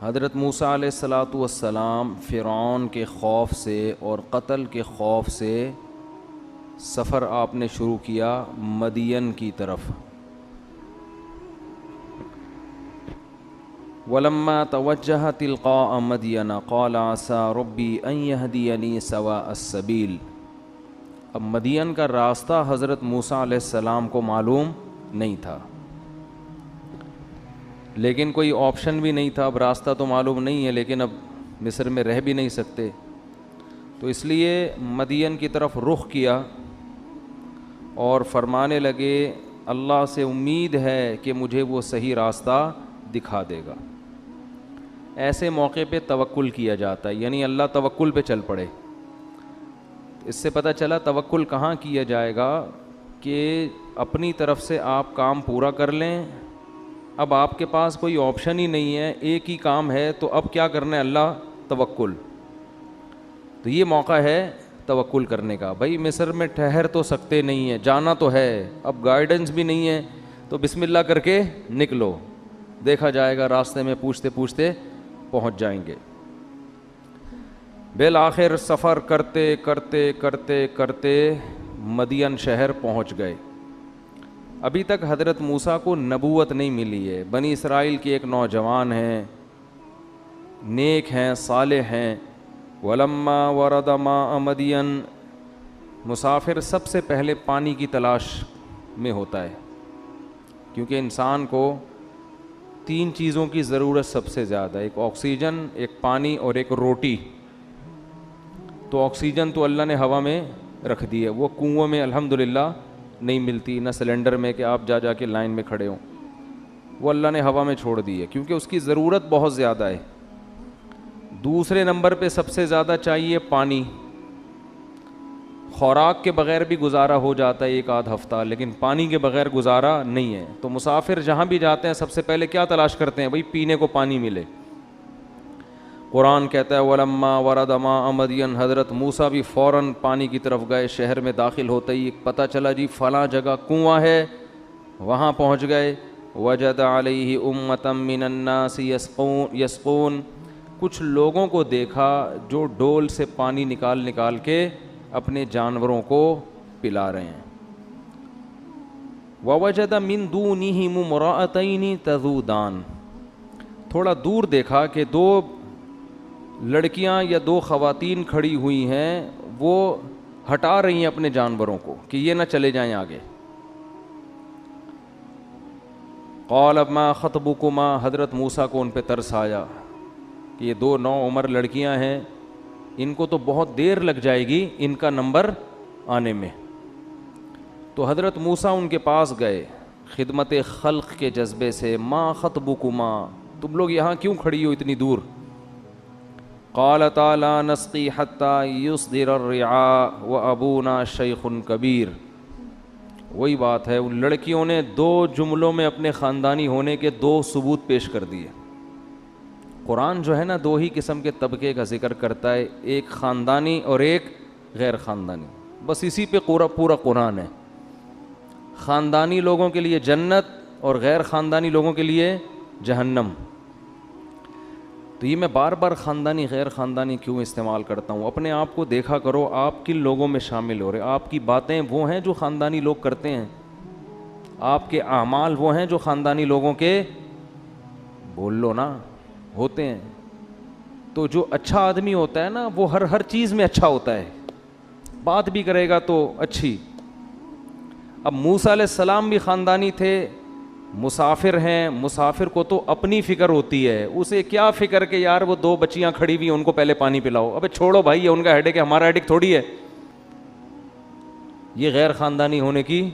حضرت موسیٰ علیہ الصلاۃ والسلام فرعون کے خوف سے اور قتل کے خوف سے سفر آپ نے شروع کیا مدین کی طرف. ولما توجہ تلقاء مدین قال عسى ربی ان یہدینی سواء السبیل. اب مدین کا راستہ حضرت موسیٰ علیہ السلام کو معلوم نہیں تھا، لیکن کوئی آپشن بھی نہیں تھا. اب راستہ تو معلوم نہیں ہے لیکن اب مصر میں رہ بھی نہیں سکتے، تو اس لیے مدین کی طرف رخ کیا اور فرمانے لگے اللہ سے امید ہے کہ مجھے وہ صحیح راستہ دکھا دے گا. ایسے موقع پہ توکل کیا جاتا ہے، یعنی اللہ توکل پہ چل پڑے. اس سے پتہ چلا توکل کہاں کیا جائے گا کہ اپنی طرف سے آپ کام پورا کر لیں. اب آپ کے پاس کوئی آپشن ہی نہیں ہے، ایک ہی کام ہے، تو اب کیا کرنا ہے؟ اللہ توکل. تو یہ موقع ہے توکل کرنے کا. بھائی مصر میں ٹھہر تو سکتے نہیں ہیں، جانا تو ہے، اب گائیڈنس بھی نہیں ہے، تو بسم اللہ کر کے نکلو، دیکھا جائے گا، راستے میں پوچھتے پوچھتے پہنچ جائیں گے. بالآخر سفر کرتے کرتے کرتے کرتے مدین شہر پہنچ گئے. ابھی تک حضرت موسیٰ کو نبوت نہیں ملی ہے. بنی اسرائیل کے ایک نوجوان ہیں، نیک ہیں، صالح ہیں. ولما ورد ماء مدین، مسافر سب سے پہلے پانی کی تلاش میں ہوتا ہے، کیونکہ انسان کو 3 چیزوں کی ضرورت سب سے زیادہ، ایک آکسیجن، ایک پانی اور ایک روٹی. تو آکسیجن تو اللہ نے ہوا میں رکھ دی ہے، وہ کنووں میں الحمدللہ نہیں ملتی، نہ سلنڈر میں کہ آپ جا کے لائن میں کھڑے ہوں، وہ اللہ نے ہوا میں چھوڑ دی ہے کیونکہ اس کی ضرورت بہت زیادہ ہے. دوسرے نمبر پہ سب سے زیادہ چاہیے پانی. خوراک کے بغیر بھی گزارا ہو جاتا ہے ایک آدھ ہفتہ، لیکن پانی کے بغیر گزارا نہیں ہے. تو مسافر جہاں بھی جاتے ہیں سب سے پہلے کیا تلاش کرتے ہیں؟ بھائی پینے کو پانی ملے. قرآن کہتا ہے وَلَمَّا وَرَدَ مَاءَ مَدْيَنَ، حضرت موسیٰ بھی فوراً پانی کی طرف گئے. شہر میں داخل ہوتے ہی پتہ چلا جی فلاں جگہ کنواں ہے، وہاں پہنچ گئے. وَجَدَ عَلَيْهِ أُمَّةً مِّنَ النَّاسِ يَسْقُونَ، کچھ لوگوں کو دیکھا جو ڈول سے پانی نکال کے اپنے جانوروں کو پلا رہے ہیں. وَوَجَدَ مِن دُونِهِمُ امْرَأَتَيْنِ تَذُودَانِ، تھوڑا دور دیکھا کہ 2 لڑکیاں یا 2 خواتین کھڑی ہوئی ہیں، وہ ہٹا رہی ہیں اپنے جانوروں کو کہ یہ نہ چلے جائیں آگے. قال ما خطبکما، حضرت موسیٰ کو ان پہ ترس آیا کہ یہ 2 نوعمر لڑکیاں ہیں، ان کو تو بہت دیر لگ جائے گی ان کا نمبر آنے میں. تو حضرت موسیٰ ان کے پاس گئے خدمت خلق کے جذبے سے. ما خطبکما، تم لوگ یہاں کیوں کھڑی ہو اتنی دور؟ قالتا لا نسقی حتی یصدر الرعاء وابونا شیخ کبیر. وہی بات ہے، ان لڑکیوں نے 2 جملوں میں اپنے خاندانی ہونے کے 2 ثبوت پیش کر دیے. قرآن جو ہے نا 2 ہی قسم کے طبقے کا ذکر کرتا ہے، ایک خاندانی اور ایک غیر خاندانی. بس اسی پہ پورا قرآن ہے. خاندانی لوگوں کے لیے جنت اور غیر خاندانی لوگوں کے لیے جہنم. تو یہ میں بار بار خاندانی غیر خاندانی کیوں استعمال کرتا ہوں؟ اپنے آپ کو دیکھا کرو آپ کن لوگوں میں شامل ہو رہے. آپ کی باتیں وہ ہیں جو خاندانی لوگ کرتے ہیں، آپ کے اعمال وہ ہیں جو خاندانی لوگوں کے بول لو نا ہوتے ہیں. تو جو اچھا آدمی ہوتا ہے نا وہ ہر چیز میں اچھا ہوتا ہے، بات بھی کرے گا تو اچھی. اب موسیٰ علیہ السلام بھی خاندانی تھے، مسافر ہیں، مسافر کو تو اپنی فکر ہوتی ہے. اسے کیا فکر کہ یار وہ 2 بچیاں کھڑی ہوئی ہیں ان کو پہلے پانی پلاؤ. ابے چھوڑو بھائی، یہ ان کا ہیڈک ہے، ہمارا ہیڈک تھوڑی ہے. یہ غیر خاندانی ہونے کی،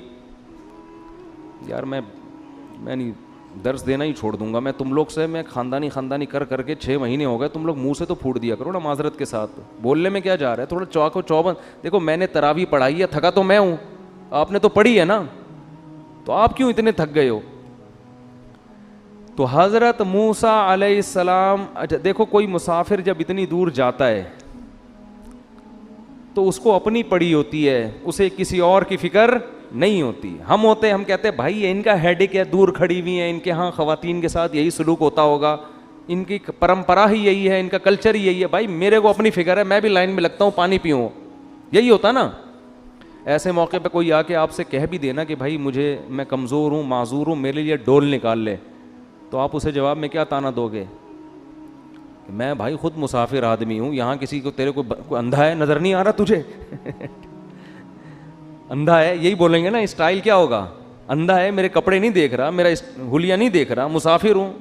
یار میں نہیں درس دینا ہی چھوڑ دوں گا. میں تم لوگ سے میں خاندانی کر کے 6 مہینے ہو گئے. تم لوگ منہ سے تو پھوٹ دیا کرو نا معذرت کے ساتھ. بولنے میں کیا جا رہا ہے؟ تھوڑا چوک چوبند. دیکھو میں نے تراویح پڑھائی ہے، تھکا تو میں ہوں، آپ نے تو پڑھی ہے نا، تو آپ کیوں اتنے تھک گئے ہو؟ تو حضرت موسیٰ علیہ السلام، دیکھو کوئی مسافر جب اتنی دور جاتا ہے تو اس کو اپنی پڑی ہوتی ہے، اسے کسی اور کی فکر نہیں ہوتی. ہم ہوتے ہیں، ہم کہتے ہیں بھائی ان کا ہیڈک ہے، دور کھڑی ہوئی ہیں، ان کے ہاں خواتین کے ساتھ یہی سلوک ہوتا ہوگا، ان کی پرمپرا ہی یہی ہے, ان کا کلچر ہی یہی ہے. بھائی میرے کو اپنی فکر ہے, میں بھی لائن میں لگتا ہوں, پانی پیوں, یہی ہوتا نا. ایسے موقع پہ کوئی آ کے آپ سے کہہ بھی دینا کہ بھائی مجھے, میں کمزور ہوں, معذور ہوں, میرے لیے ڈول نکال لے, تو آپ اسے جواب میں کیا تانا دو گے؟ میں بھائی خود مسافر آدمی ہوں, یہاں کسی کو, تیرے کو اندھا ہے, نظر نہیں آ رہا تجھے؟ اندھا ہے, یہی بولیں گے نا. اسٹائل کیا ہوگا؟ اندھا ہے, میرے کپڑے نہیں دیکھ رہا, میرا حلیہ نہیں دیکھ رہا, مسافر ہوں,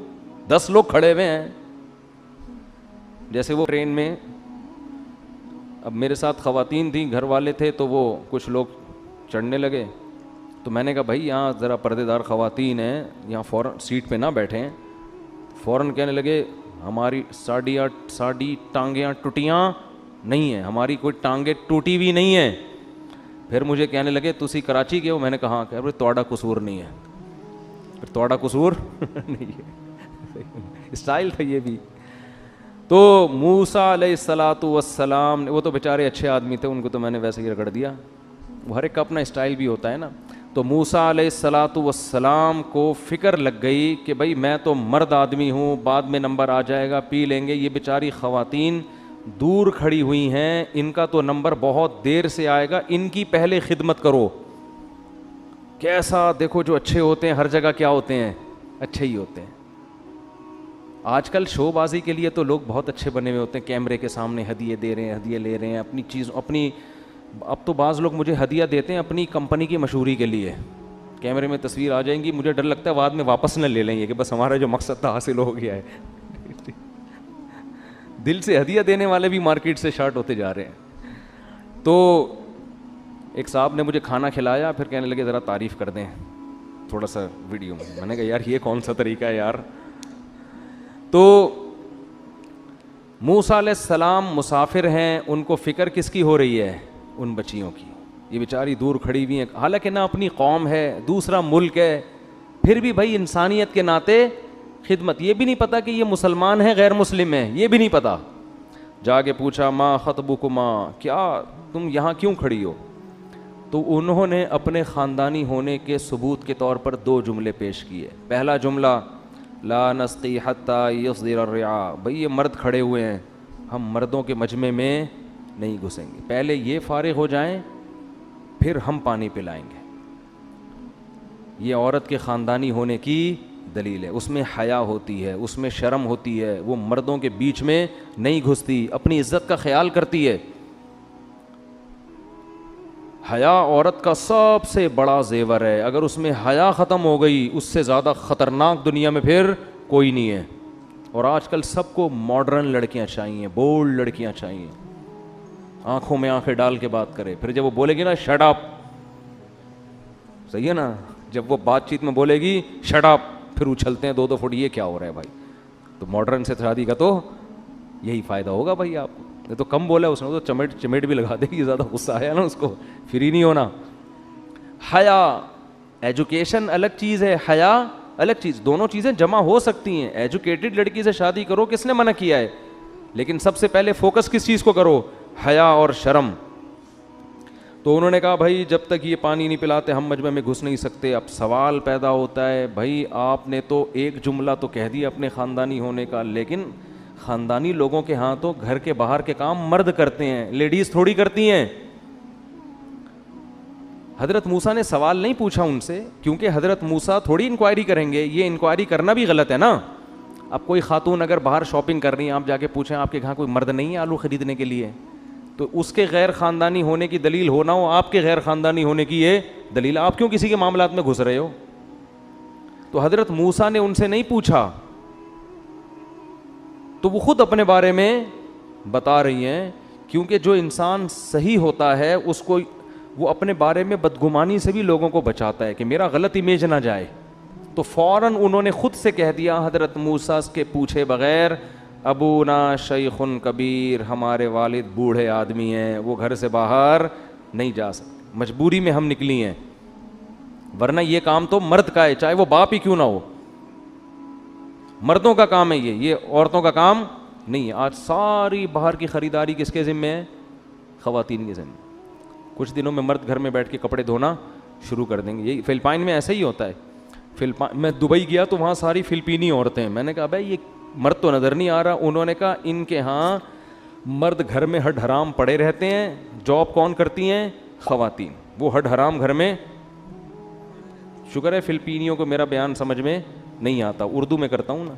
10 لوگ کھڑے ہوئے ہیں. جیسے وہ ٹرین میں, اب میرے ساتھ خواتین تھیں, گھر والے تھے, تو وہ کچھ لوگ چڑھنے لگے, تو میں نے کہا بھائی یہاں ذرا پردے دار خواتین ہیں, یہاں فوراً سیٹ پہ نہ بیٹھیں. فوراً کہنے لگے ہماری ساڑی ٹانگیاں ٹوٹیاں نہیں ہیں, ہماری کوئی ٹانگیں ٹوٹی ہوئی نہیں ہیں. پھر مجھے کہنے لگے تسی کراچی کے ہو؟ میں نے کہا کہ ارے توڑا قصور نہیں ہے. پھر توڑا قصور نہیں ہے, اسٹائل تھا یہ بھی. تو موسیٰ علیہ الصلاۃ والسلام, وہ تو بیچارے اچھے آدمی تھے, ان کو تو میں نے ویسے ہی رگڑ دیا. وہ ہر ایک کا اپنا اسٹائل بھی ہوتا ہے نا. تو موسیٰ علیہ الصلاۃ والسلام کو فکر لگ گئی کہ بھائی میں تو مرد آدمی ہوں, بعد میں نمبر آ جائے گا, پی لیں گے. یہ بیچاری خواتین دور کھڑی ہوئی ہیں, ان کا تو نمبر بہت دیر سے آئے گا, ان کی پہلے خدمت کرو. کیسا دیکھو, جو اچھے ہوتے ہیں ہر جگہ کیا ہوتے ہیں؟ اچھے ہی ہوتے ہیں. آج کل شو بازی کے لیے تو لوگ بہت اچھے بنے ہوئے ہوتے ہیں, کیمرے کے سامنے ہدیے دے رہے ہیں, ہدیے لے رہے ہیں, اپنی چیز اپنی. اب تو بعض لوگ مجھے ہدیہ دیتے ہیں اپنی کمپنی کی مشہوری کے لیے. کیمرے میں تصویر آ جائیں گی, مجھے ڈر لگتا ہے بعد میں واپس نہ لے لیں گے کہ بس ہمارا جو مقصد تھا حاصل ہو گیا ہے. دل سے ہدیہ دینے والے بھی مارکیٹ سے شارٹ ہوتے جا رہے ہیں. تو ایک صاحب نے مجھے کھانا کھلایا, پھر کہنے لگے ذرا تعریف کر دیں تھوڑا سا ویڈیو میں. میں نے کہا یار یہ کون سا طریقہ ہے یار. تو موسیٰ علیہ السلام مسافر ہیں, ان کو فکر کس کی ہو رہی ہے؟ ان بچیوں کی. یہ بیچاری دور کھڑی ہوئی ہیں, حالانکہ نہ اپنی قوم ہے, دوسرا ملک ہے, پھر بھی بھائی انسانیت کے ناطے خدمت. یہ بھی نہیں پتا کہ یہ مسلمان ہیں غیر مسلم ہیں, یہ بھی نہیں پتا. جا کے پوچھا ما خطبکما, کیا تم یہاں کیوں کھڑی ہو؟ تو انہوں نے اپنے خاندانی ہونے کے ثبوت کے طور پر 2 جملے پیش کیے. پہلا جملہ لا نسقی حتی یصدر الرعاء, بھئی یہ مرد کھڑے ہوئے ہیں, ہم مردوں کے مجمع میں نہیں گھسیں گے, پہلے یہ فارغ ہو جائیں پھر ہم پانی پلائیں گے. یہ عورت کے خاندانی ہونے کی دلیل ہے. اس میں حیا ہوتی ہے, اس میں شرم ہوتی ہے, وہ مردوں کے بیچ میں نہیں گھستی, اپنی عزت کا خیال کرتی ہے. حیا عورت کا سب سے بڑا زیور ہے. اگر اس میں حیا ختم ہو گئی, اس سے زیادہ خطرناک دنیا میں پھر کوئی نہیں ہے. اور آج کل سب کو ماڈرن لڑکیاں چاہیے, بولڈ لڑکیاں چاہیے, آنکھوں میں آنکھیں ڈال کے بات کرے. پھر جب وہ بولے گی نا شٹ اپ, صحیح ہے نا, جب وہ بات چیت میں بولے گی شٹ اپ, پھر اچھلتے ہیں 2-2 فٹ, یہ کیا ہو رہا ہے بھائی؟ تو ماڈرن سے شادی کا تو یہی فائدہ ہوگا بھائی آپ کو. یہ تو کم بولا اس نے, تو چمیٹ بھی لگا دے گی, زیادہ غصہ آیا نا اس کو, فری نہیں ہونا. حیا, ایجوکیشن الگ چیز ہے, حیا الگ چیز, دونوں چیزیں جمع ہو سکتی ہیں. ایجوکیٹڈ لڑکی سے شادی کرو, کس نے منع کیا ہے؟ لیکن سب سے پہلے فوکس کس چیز کو کرو؟ حیا اور شرم. تو انہوں نے کہا بھائی جب تک یہ پانی نہیں پلاتے ہم مجمع میں گھس نہیں سکتے. اب سوال پیدا ہوتا ہے, بھائی آپ نے تو ایک جملہ تو کہہ دیا اپنے خاندانی ہونے کا, لیکن خاندانی لوگوں کے ہاں تو گھر کے باہر کے کام مرد کرتے ہیں, لیڈیز تھوڑی کرتی ہیں. حضرت موسیٰ نے سوال نہیں پوچھا ان سے, کیونکہ حضرت موسیٰ تھوڑی انکوائری کریں گے, یہ انکوائری کرنا بھی غلط ہے نا. اب کوئی خاتون اگر باہر شاپنگ کر رہی ہیں, آپ جا کے پوچھیں آپ کے گھر کوئی مرد نہیں ہے آلو خریدنے کے لیے, تو اس کے غیر خاندانی ہونے کی دلیل ہونا ہو آپ کے غیر خاندانی ہونے کی یہ دلیل. آپ کیوں کسی کے معاملات میں گھس رہے ہو؟ تو حضرت موسیٰ نے ان سے نہیں پوچھا, تو وہ خود اپنے بارے میں بتا رہی ہیں, کیونکہ جو انسان صحیح ہوتا ہے اس کو وہ اپنے بارے میں بدگمانی سے بھی لوگوں کو بچاتا ہے کہ میرا غلط امیج نہ جائے. تو فوراً انہوں نے خود سے کہہ دیا حضرت موسیٰ کے پوچھے بغیر, ابونا شیخ کبیر, ہمارے والد بوڑھے آدمی ہیں, وہ گھر سے باہر نہیں جا سکتے, مجبوری میں ہم نکلی ہیں, ورنہ یہ کام تو مرد کا ہے, چاہے وہ باپ ہی کیوں نہ ہو. مردوں کا کام ہے یہ عورتوں کا کام نہیں ہے. آج ساری باہر کی خریداری کس کے ذمہ ہے؟ خواتین کے ذمہ. کچھ دنوں میں مرد گھر میں بیٹھ کے کپڑے دھونا شروع کر دیں گے. یہی فلپائن میں ایسا ہی ہوتا ہے. میں دبئی گیا تو وہاں ساری فلپینی عورتیں ہیں. میں نے کہا بھائی مرد تو نظر نہیں آ رہا. انہوں نے کہا ان کے ہاں مرد گھر میں ہڈ حرام پڑے رہتے ہیں, جاب کون کرتی ہیں؟ خواتین. وہ ہڈ حرام گھر میں, شکر ہے فلپینیوں کو میرا بیان سمجھ میں نہیں آتا, اردو میں کرتا ہوں نا.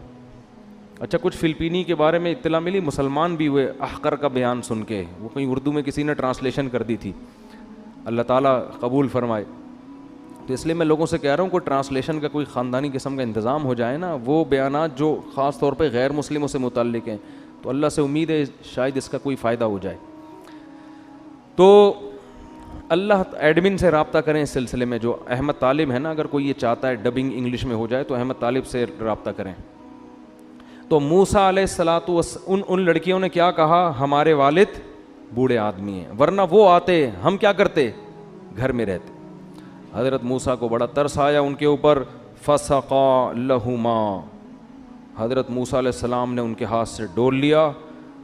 اچھا کچھ فلپینی کے بارے میں اطلاع ملی, مسلمان بھی ہوئے احقر کا بیان سن کے, وہ کہیں اردو میں کسی نے ٹرانسلیشن کر دی تھی, اللہ تعالیٰ قبول فرمائے. تو اس لیے میں لوگوں سے کہہ رہا ہوں کوئی ٹرانسلیشن کا کوئی خاندانی قسم کا انتظام ہو جائے نا, وہ بیانات جو خاص طور پہ غیر مسلموں سے متعلق ہیں, تو اللہ سے امید ہے شاید اس کا کوئی فائدہ ہو جائے. تو اللہ ایڈمن سے رابطہ کریں اس سلسلے میں. جو احمد طالب ہے نا, اگر کوئی یہ چاہتا ہے ڈبنگ انگلش میں ہو جائے تو احمد طالب سے رابطہ کریں. تو موسیٰ علیہ الصلوۃ ان لڑکیوں نے کیا کہا, ہمارے والد بوڑھے آدمی ہیں, ورنہ وہ آتے ہم کیا کرتے, گھر میں رہتے. حضرت موسیٰ کو بڑا ترس آیا ان کے اوپر. فسقا لہما, حضرت موسیٰ علیہ السلام نے ان کے ہاتھ سے ڈول لیا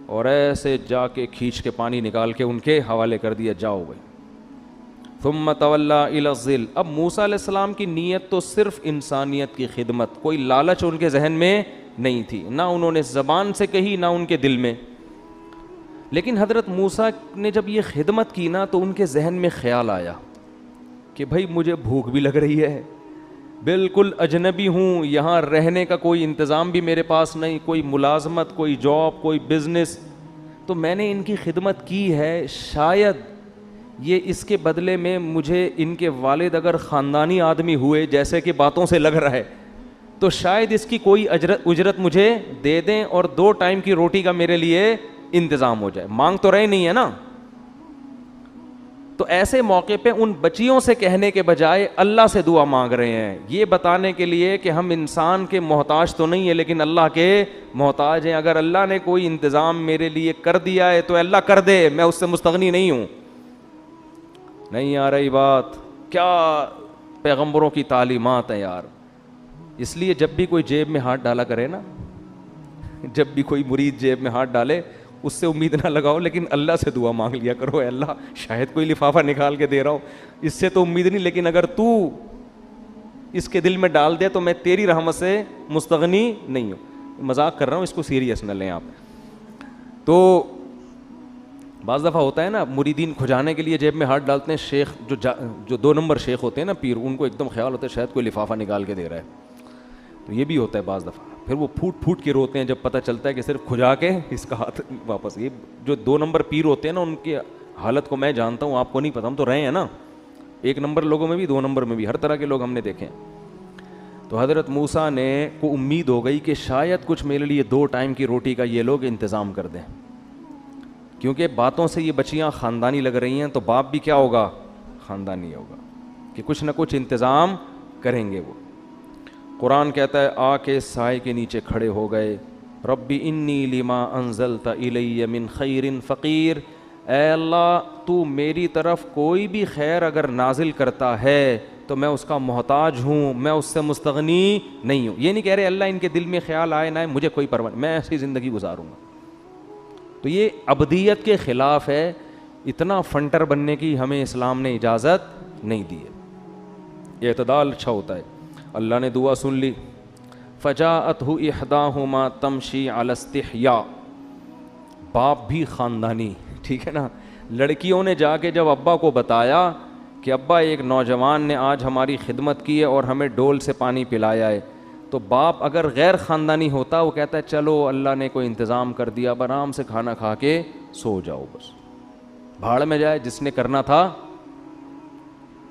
اور ایسے جا کے کھینچ کے پانی نکال کے ان کے حوالے کر دیا, جاؤ بھائی. ثم تولی الی الظل, اب موسیٰ علیہ السلام کی نیت تو صرف انسانیت کی خدمت, کوئی لالچ ان کے ذہن میں نہیں تھی, نہ انہوں نے زبان سے کہی نہ ان کے دل میں. لیکن حضرت موسیٰ نے جب یہ خدمت کی نا تو ان کے ذہن میں خیال آیا کہ بھائی مجھے بھوک بھی لگ رہی ہے, بالکل اجنبی ہوں, یہاں رہنے کا کوئی انتظام بھی میرے پاس نہیں, کوئی ملازمت, کوئی جاب, کوئی بزنس, تو میں نے ان کی خدمت کی ہے, شاید یہ اس کے بدلے میں مجھے ان کے والد اگر خاندانی آدمی ہوئے جیسے کہ باتوں سے لگ رہا ہے تو شاید اس کی کوئی اجرت مجھے دے دیں اور 2 ٹائم کی روٹی کا میرے لیے انتظام ہو جائے. مانگ تو رہے نہیں ہے نا. تو ایسے موقع پہ ان بچیوں سے کہنے کے بجائے اللہ سے دعا مانگ رہے ہیں, یہ بتانے کے لیے کہ ہم انسان کے محتاج تو نہیں ہیں لیکن اللہ کے محتاج ہیں. اگر اللہ نے کوئی انتظام میرے لیے کر دیا ہے تو اللہ کر دے, میں اس سے مستغنی نہیں ہوں. نہیں آ رہی بات, کیا پیغمبروں کی تعلیمات ہیں یار. اس لیے جب بھی کوئی جیب میں ہاتھ ڈالا کرے نا, جب بھی کوئی مرید جیب میں ہاتھ ڈالے اس سے امید نہ لگاؤ, لیکن اللہ سے دعا مانگ لیا کرو, اے اللہ شاید کوئی لفافہ نکال کے دے رہا ہوں, اس سے تو امید نہیں, لیکن اگر تو اس کے دل میں ڈال دے تو میں تیری رحمت سے مستغنی نہیں ہوں. مذاق کر رہا ہوں, اس کو سیریس نہ لیں آپ. تو بعض دفعہ ہوتا ہے نا مریدین کھجانے کے لیے جیب میں ہاتھ ڈالتے ہیں, شیخ جو 2 نمبر شیخ ہوتے ہیں نا پیر, ان کو ایک دم خیال ہوتا ہے شاید کوئی لفافہ نکال کے دے رہا ہے, تو یہ بھی ہوتا ہے بعض دفعہ. پھر وہ پھوٹ کے روتے ہیں جب پتہ چلتا ہے کہ صرف کھجا کے اس کا ہاتھ واپس. یہ جو 2 نمبر پیر ہوتے ہیں نا, ان کی حالت کو میں جانتا ہوں, آپ کو نہیں پتہ, ہم تو رہے ہیں نا 1 نمبر لوگوں میں بھی 2 نمبر میں بھی, ہر طرح کے لوگ ہم نے دیکھے. تو حضرت موسیٰ نے کو امید ہو گئی کہ شاید کچھ میرے لیے 2 ٹائم کی روٹی کا یہ لوگ انتظام کر دیں, کیونکہ باتوں سے یہ بچیاں خاندانی لگ رہی ہیں, تو باپ بھی کیا ہوگا, خاندانی ہوگا, کہ کچھ نہ کچھ انتظام کریں گے وہ. قرآن کہتا ہے آ کے سائے کے نیچے کھڑے ہو گئے, ربی انی لما انزلت الی من خیر فقیر, اے اللہ تو میری طرف کوئی بھی خیر اگر نازل کرتا ہے تو میں اس کا محتاج ہوں, میں اس سے مستغنی نہیں ہوں. یہ نہیں کہہ رہے اللہ ان کے دل میں خیال آئے نہ آئے مجھے کوئی پرواہ نہیں, میں ایسی زندگی گزاروں گا. تو یہ ابدیت کے خلاف ہے, اتنا فنٹر بننے کی ہمیں اسلام نے اجازت نہیں دی ہے. اعتدال اچھا ہوتا ہے. اللہ نے دعا سن لی. فجاءتہ احداہما تمشی علی استحیاء, باپ بھی خاندانی, ٹھیک ہے نا. لڑکیوں نے جا کے جب ابا کو بتایا کہ ابا ایک نوجوان نے آج ہماری خدمت کی ہے اور ہمیں ڈول سے پانی پلایا ہے, تو باپ اگر غیر خاندانی ہوتا وہ کہتا ہے چلو اللہ نے کوئی انتظام کر دیا, اب آرام سے کھانا کھا کے سو جاؤ, بس بھاڑ میں جائے جس نے کرنا تھا.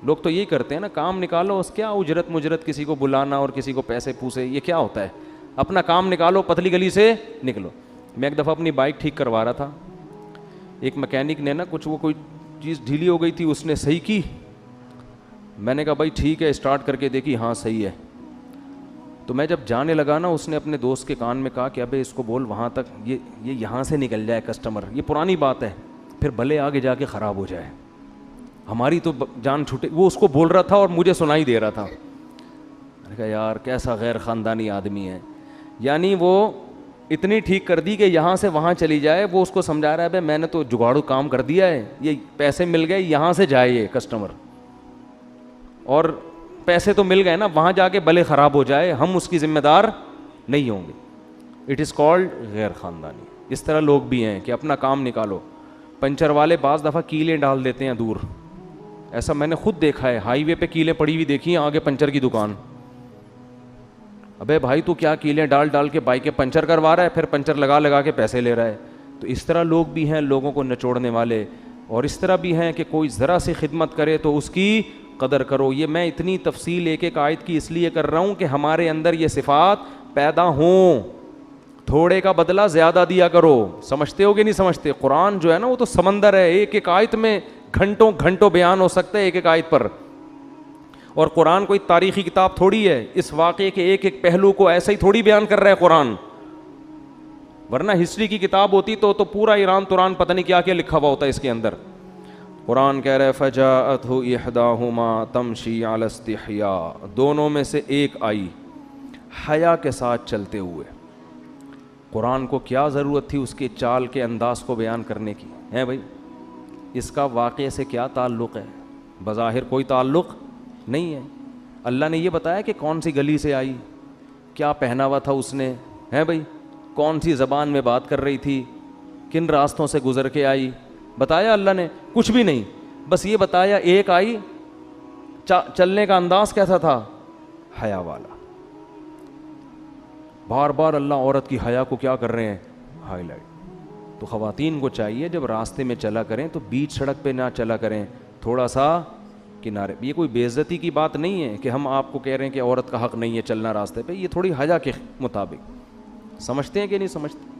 لوگ تو یہی کرتے ہیں نا, کام نکالو, اس کیا اجرت مجرت, کسی کو بلانا اور کسی کو پیسے پوسے, یہ کیا ہوتا ہے, اپنا کام نکالو, پتلی گلی سے نکلو. میں ایک دفعہ اپنی بائک ٹھیک کروا رہا تھا, ایک میکینک نے نا کوئی چیز ڈھیلی ہو گئی تھی, اس نے صحیح کی. میں نے کہا بھائی ٹھیک ہے, اسٹارٹ کر کے دیکھی, ہاں صحیح ہے. تو میں جب جانے لگا نا, اس نے اپنے دوست کے کان میں کہا کہ ابے اس کو بول وہاں تک, یہ یہاں سے نکل جائے کسٹمر, یہ پرانی بات ہے, پھر بھلے آگے جا کے خراب ہو جائے, ہماری تو جان چھوٹے. وہ اس کو بول رہا تھا اور مجھے سنائی دے رہا تھا. میں نے کہا یار کیسا غیر خاندانی آدمی ہے, یعنی وہ اتنی ٹھیک کر دی کہ یہاں سے وہاں چلی جائے. وہ اس کو سمجھا رہا ہے بھائی میں نے تو جگاڑو کام کر دیا ہے, یہ پیسے مل گئے, یہاں سے جائے یہ کسٹمر, اور پیسے تو مل گئے نا, وہاں جا کے بھلے خراب ہو جائے, ہم اس کی ذمہ دار نہیں ہوں گے. اٹ از کالڈ غیر خاندانی. اس طرح لوگ بھی ہیں کہ اپنا کام نکالو. پنچر والے بعض دفعہ کیلیں ڈال دیتے ہیں دور, ایسا میں نے خود دیکھا ہے, ہائی وے پہ کیلیں پڑی ہوئی دیکھی ہیں, آگے پنچر کی دکان. ابے بھائی تو کیا کیلیں ڈال ڈال کے بائکیں پنچر کروا رہا ہے, پھر پنچر لگا لگا کے پیسے لے رہا ہے. تو اس طرح لوگ بھی ہیں لوگوں کو نچوڑنے والے, اور اس طرح بھی ہیں کہ کوئی ذرا سی خدمت کرے تو اس کی قدر کرو. یہ میں اتنی تفصیل ایک ایک آیت کی اس لیے کر رہا ہوں کہ ہمارے اندر یہ صفات پیدا ہوں. تھوڑے کا بدلہ زیادہ دیا کرو. سمجھتے ہو کہ نہیں سمجھتے؟ قرآن جو ہے نا وہ تو سمندر ہے, ایک ایک آیت میں گھنٹوں گھنٹوں بیان ہو سکتا ہے ایک ایک آیت پر. اور قرآن کوئی تاریخی کتاب تھوڑی ہے, اس واقعے کے ایک ایک پہلو کو ایسا ہی تھوڑی بیان کر رہا ہے قرآن. ورنہ ہسٹری کی کتاب ہوتی تو پورا ایران توران پتہ نہیں کیا کیا لکھا ہوا ہوتا ہے اس کے اندر. قرآن کہہ رہا ہے فجاءتہ احداہما تمشی علی استحیاء, دونوں میں سے ایک آئی حیا کے ساتھ چلتے ہوئے. قرآن کو کیا ضرورت تھی اس کے چال کے انداز کو بیان کرنے کی ہے بھائی؟ اس کا واقعے سے کیا تعلق ہے؟ بظاہر کوئی تعلق نہیں ہے. اللہ نے یہ بتایا کہ کون سی گلی سے آئی, کیا پہنا ہوا تھا اس نے, ہے بھائی, کون سی زبان میں بات کر رہی تھی, کن راستوں سے گزر کے آئی, بتایا اللہ نے؟ کچھ بھی نہیں. بس یہ بتایا ایک آئی, چلنے کا انداز کیسا تھا؟ حیا والا. بار بار اللہ عورت کی حیا کو کیا کر رہے ہیں؟ High light. تو خواتین کو چاہیے جب راستے میں چلا کریں تو بیچ سڑک پہ نہ چلا کریں, تھوڑا سا کنارے. یہ کوئی بے عزتی کی بات نہیں ہے کہ ہم آپ کو کہہ رہے ہیں کہ عورت کا حق نہیں ہے چلنا راستے پہ, یہ تھوڑی حیا کے مطابق. سمجھتے ہیں کہ نہیں سمجھتے؟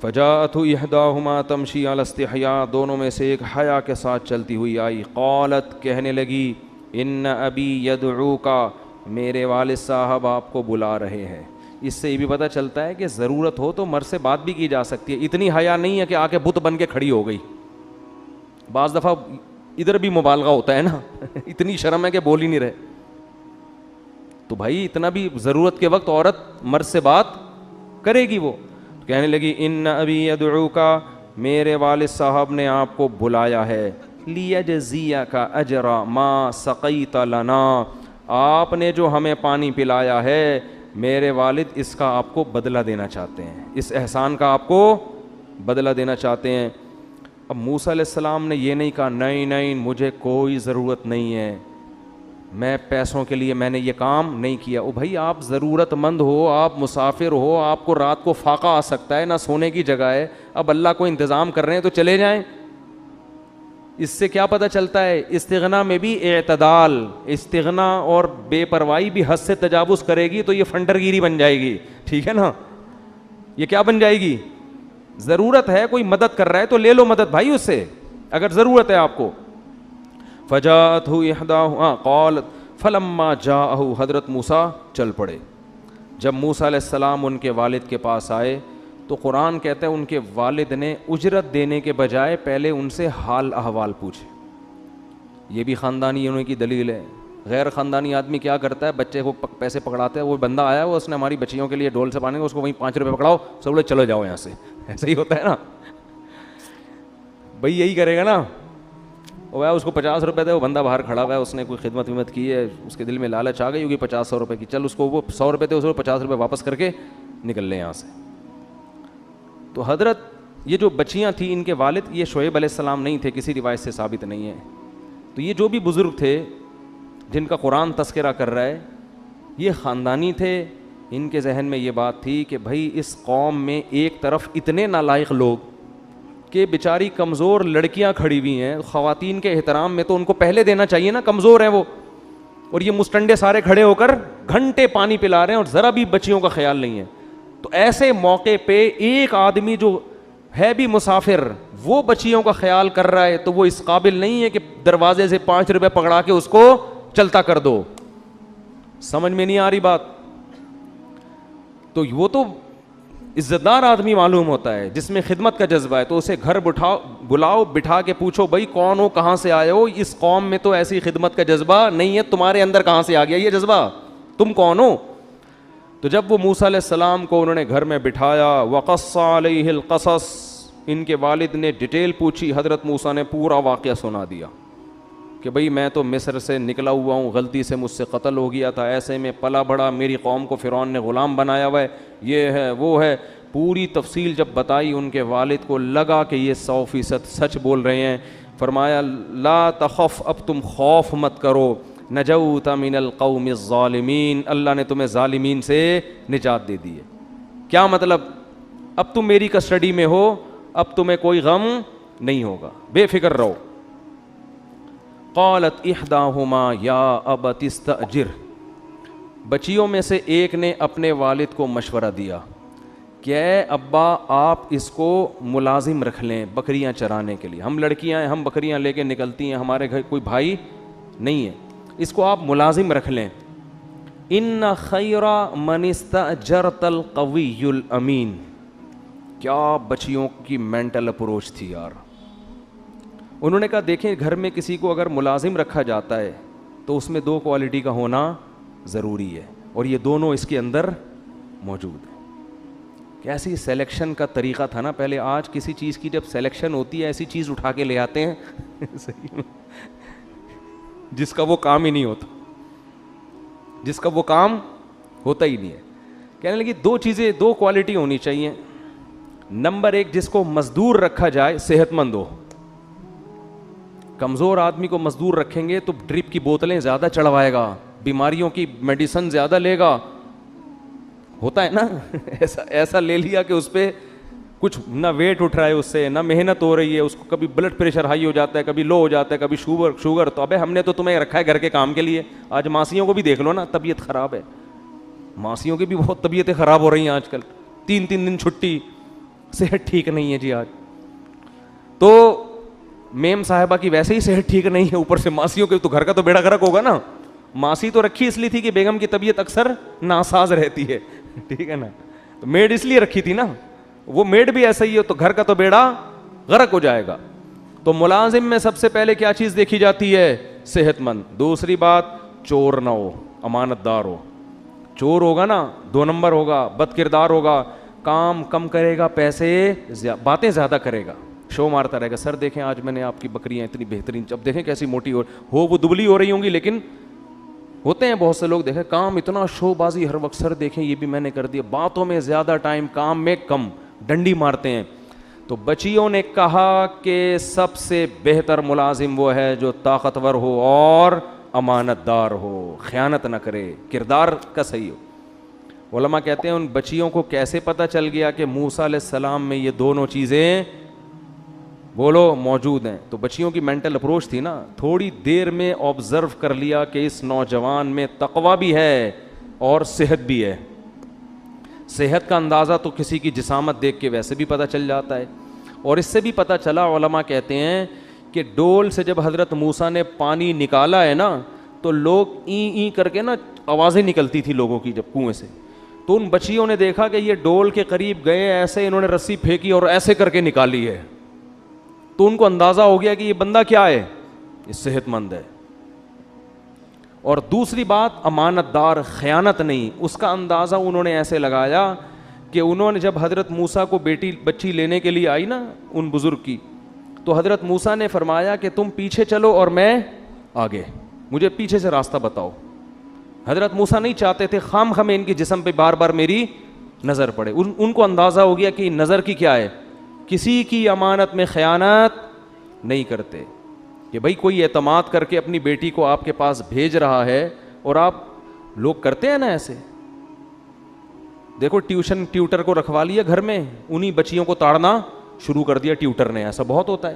فجاءت احداہما تمشی علی استحیاء, دونوں میں سے ایک حیا کے ساتھ چلتی ہوئی آئی. قالت, کہنے لگی, ان ابی یدعوکا, میرے والد صاحب آپ کو بلا رہے ہیں. اس سے یہ بھی پتہ چلتا ہے کہ ضرورت ہو تو مرد سے بات بھی کی جا سکتی ہے. اتنی حیا نہیں ہے کہ آ کے بت بن کے کھڑی ہو گئی. بعض دفعہ ادھر بھی مبالغہ ہوتا ہے نا, اتنی شرم ہے کہ بول ہی نہیں رہے. تو بھائی اتنا بھی ضرورت کے وقت عورت مرد سے بات کرے گی. وہ کہنے لگی ان ابی یدعوکا, میرے والد صاحب نے آپ کو بلایا ہے, لیجزیک اجر ما سقیت لنا, آپ نے جو ہمیں پانی پلایا ہے میرے والد اس کا آپ کو بدلہ دینا چاہتے ہیں, اس احسان کا آپ کو بدلہ دینا چاہتے ہیں. اب موسیٰ علیہ السلام نے یہ نہیں کہا نہیں نہیں مجھے کوئی ضرورت نہیں ہے, میں پیسوں کے لیے میں نے یہ کام نہیں کیا. او بھائی آپ ضرورت مند ہو, آپ مسافر ہو, آپ کو رات کو فاقہ آ سکتا ہے, نہ سونے کی جگہ ہے, اب اللہ کو انتظام کر رہے ہیں تو چلے جائیں. اس سے کیا پتہ چلتا ہے؟ استغنا میں بھی اعتدال. استغنا اور بے پرواہی بھی حد سے تجاوز کرے گی تو یہ فنڈر گیری بن جائے گی, ٹھیک ہے نا؟ یہ کیا بن جائے گی؟ ضرورت ہے, کوئی مدد کر رہا ہے تو لے لو مدد بھائی اس سے, اگر ضرورت ہے آپ کو. فجاءتہ احداہما قالت فلما جاءہ, حضرت موسیٰ چل پڑے. جب موسیٰ علیہ السلام ان کے والد کے پاس آئے تو قرآن کہتا ہے ان کے والد نے اجرت دینے کے بجائے پہلے ان سے حال احوال پوچھے. یہ بھی خاندانی انہوں کی دلیل ہے. غیر خاندانی آدمی کیا کرتا ہے؟ بچے کو پیسے پکڑاتا ہے, وہ بندہ آیا وہ اس نے ہماری بچیوں کے لیے ڈول سے پانے کو, اس کو وہیں 5 روپے پکڑاؤ, سب لوگ چلو جاؤ یہاں سے. ایسا ہی ہوتا ہے نا بھائی, یہی کرے گا نا. وہ اس کو 50 روپے دے, وہ بندہ باہر کھڑا ہوا ہے, اس نے کوئی خدمت ومت کی ہے, اس کے دل میں لالچ آ گئی ہوگی 50-100 روپے کی, چل اس کو وہ 100 روپے دے, اس کو 50 روپے واپس کر کے نکل لیں یہاں سے. تو حضرت یہ جو بچیاں تھیں ان کے والد یہ شعیب علیہ السلام نہیں تھے, کسی روایت سے ثابت نہیں ہے. تو یہ جو بھی بزرگ تھے جن کا قرآن تذکرہ کر رہا ہے یہ خاندانی تھے. ان کے ذہن میں یہ بات تھی کہ بھائی اس قوم میں ایک طرف اتنے نالائق لوگ کہ بیچاری کمزور لڑکیاں کھڑی ہوئی ہیں, خواتین کے احترام میں تو ان کو پہلے دینا چاہیے نا, کمزور ہیں وہ, اور یہ مستنڈے سارے کھڑے ہو کر گھنٹے پانی پلا رہے ہیں اور ذرا بھی بچیوں کا خیال نہیں ہے. تو ایسے موقع پہ ایک آدمی جو ہے بھی مسافر وہ بچیوں کا خیال کر رہا ہے تو وہ اس قابل نہیں ہے کہ دروازے سے 5 روپے پکڑا کے اس کو چلتا کر دو. سمجھ میں نہیں آ رہی بات؟ تو وہ تو عزت دار آدمی معلوم ہوتا ہے جس میں خدمت کا جذبہ ہے, تو اسے گھر بلاؤ, بٹھا کے پوچھو بھائی کون ہو, کہاں سے آئے ہو, اس قوم میں تو ایسی خدمت کا جذبہ نہیں ہے, تمہارے اندر کہاں سے آ گیا یہ جذبہ, تم کون ہو؟ تو جب وہ موسیٰ علیہ السلام کو انہوں نے گھر میں بٹھایا, وقص علیہ القصص, ان کے والد نے ڈیٹیل پوچھی, حضرت موسیٰ نے پورا واقعہ سنا دیا کہ بھئی میں تو مصر سے نکلا ہوا ہوں, غلطی سے مجھ سے قتل ہو گیا تھا, ایسے میں پلا بڑا, میری قوم کو فرعون نے غلام بنایا ہوا ہے, یہ ہے وہ ہے, پوری تفصیل جب بتائی ان کے والد کو لگا کہ یہ 100% سچ بول رہے ہیں. فرمایا لا تخف, اب تم خوف مت کرو, نجوت من القوم الظالمین, اللہ نے تمہیں ظالمین سے نجات دے دی ہے. کیا مطلب؟ اب تم میری کسٹڈی میں ہو, اب تمہیں کوئی غم نہیں ہوگا, بے فکر رہو. قالت احداہما یا ابت استاجر, بچیوں میں سے ایک نے اپنے والد کو مشورہ دیا کہ اے ابا آپ اس کو ملازم رکھ لیں بکریاں چرانے کے لیے, ہم لڑکیاں ہیں, ہم بکریاں لے کے نکلتی ہیں, ہمارے گھر کوئی بھائی نہیں ہے, اس کو آپ ملازم رکھ لیں. ان خیر من استاجرت القوی الامین. کیا بچیوں کی مینٹل اپروچ تھی یار. انہوں نے کہا دیکھیں گھر میں کسی کو اگر ملازم رکھا جاتا ہے تو اس میں 2 کوالٹی کا ہونا ضروری ہے, اور یہ دونوں اس کے اندر موجود ہیں. کیسی سلیکشن کا طریقہ تھا نا پہلے. آج کسی چیز کی جب سلیکشن ہوتی ہے ایسی چیز اٹھا کے لے آتے ہیں جس کا وہ کام ہی نہیں ہوتا, جس کا وہ کام ہوتا ہی نہیں ہے. کہنے لگی 2 چیزیں, 2 کوالٹی ہونی چاہیے. نمبر 1, جس کو مزدور رکھا جائے صحت مند ہو. کمزور آدمی کو مزدور رکھیں گے تو ڈرپ کی بوتلیں زیادہ چڑھوائے گا, بیماریوں کی میڈیسن زیادہ لے گا, ہوتا ہے نا ایسا لے لیا کہ اس پہ کچھ نہ ویٹ اٹھ رہا ہے, اس سے نہ محنت ہو رہی ہے, اس کو کبھی بلڈ پریشر ہائی ہو جاتا ہے, کبھی لو ہو جاتا ہے, کبھی شوگر. تو ابے ہم نے تو تمہیں رکھا ہے گھر کے کام کے لیے. آج ماسیوں کو بھی دیکھ لو نا, طبیعت خراب ہے, ماسیوں کی بھی بہت طبیعتیں خراب ہو رہی ہیں آج کل. 3 دن چھٹی, صحت ٹھیک نہیں ہے جی آج. تو میم صاحبہ کی ویسے ہی صحت ٹھیک نہیں ہے, اوپر سے ماسیوں کے, تو گھر کا تو بیڑا غرق ہوگا نا. ماسی تو رکھی اس لیے تھی کہ بیگم کی طبیعت اکثر ناساز رہتی ہے, ٹھیک ہے نا, تو میڈ اس لیے رکھی تھی نا. وہ میڈ بھی ایسا ہی ہے تو گھر کا تو بیڑا غرق ہو جائے گا. تو ملازم میں سب سے پہلے کیا چیز دیکھی جاتی ہے؟ صحت مند. دوسری بات, چور نہ ہو, امانت دار ہو. چور ہوگا نا 2 نمبر ہوگا, بد کردار ہوگا, کام کم کرے گا, پیسے باتیں زیادہ کرے گا, شو مارتا رہے گا. سر دیکھیں آج میں نے آپ کی بکریاں اتنی بہترین, اب دیکھیں کیسی موٹی ہو وہ دبلی ہو رہی ہوں گی, لیکن ہوتے ہیں بہت سے لوگ, دیکھیں کام اتنا شو بازی ہر وقت, سر دیکھیں یہ بھی میں نے کر دیا, باتوں میں زیادہ ٹائم, کام میں کم, ڈنڈی مارتے ہیں. تو بچیوں نے کہا کہ سب سے بہتر ملازم وہ ہے جو طاقتور ہو اور امانت دار ہو, خیانت نہ کرے, کردار کا صحیح ہو. علماء کہتے ہیں ان بچیوں کو کیسے پتہ چل گیا کہ موسیٰ علیہ السلام میں یہ دونوں چیزیں بولو موجود ہیں؟ تو بچیوں کی مینٹل اپروچ تھی نا, تھوڑی دیر میں آبزرو کر لیا کہ اس نوجوان میں تقویٰ بھی ہے اور صحت بھی ہے. صحت کا اندازہ تو کسی کی جسامت دیکھ کے ویسے بھی پتہ چل جاتا ہے. اور اس سے بھی پتہ چلا, علماء کہتے ہیں کہ ڈول سے جب حضرت موسیٰ نے پانی نکالا ہے نا تو لوگ این کر کے نا آوازیں نکلتی تھی لوگوں کی جب کنویں سے. تو ان بچیوں نے دیکھا کہ یہ ڈول کے قریب گئے, ایسے انہوں نے رسی پھینکی اور ایسے کر کے نکالی ہے. تو ان کو اندازہ ہو گیا کہ یہ بندہ کیا ہے, یہ صحت مند ہے. اور دوسری بات, امانت دار, خیانت نہیں. اس کا اندازہ انہوں نے ایسے لگایا کہ انہوں نے جب حضرت موسیٰ کو بچی لینے کے لیے آئی نا ان بزرگ کی, تو حضرت موسیٰ نے فرمایا کہ تم پیچھے چلو اور میں آگے, مجھے پیچھے سے راستہ بتاؤ. حضرت موسیٰ نہیں چاہتے تھے خام خام ان کے جسم پہ بار بار میری نظر پڑے. ان کو اندازہ ہو گیا کہ نظر کی کیا ہے, کسی کی امانت میں خیانت نہیں کرتے. کہ بھائی کوئی اعتماد کر کے اپنی بیٹی کو آپ کے پاس بھیج رہا ہے, اور آپ لوگ کرتے ہیں نا ایسے. دیکھو ٹیوٹر کو رکھوا لیا گھر میں, انہی بچیوں کو تاڑنا شروع کر دیا ٹیوٹر نے. ایسا بہت ہوتا ہے.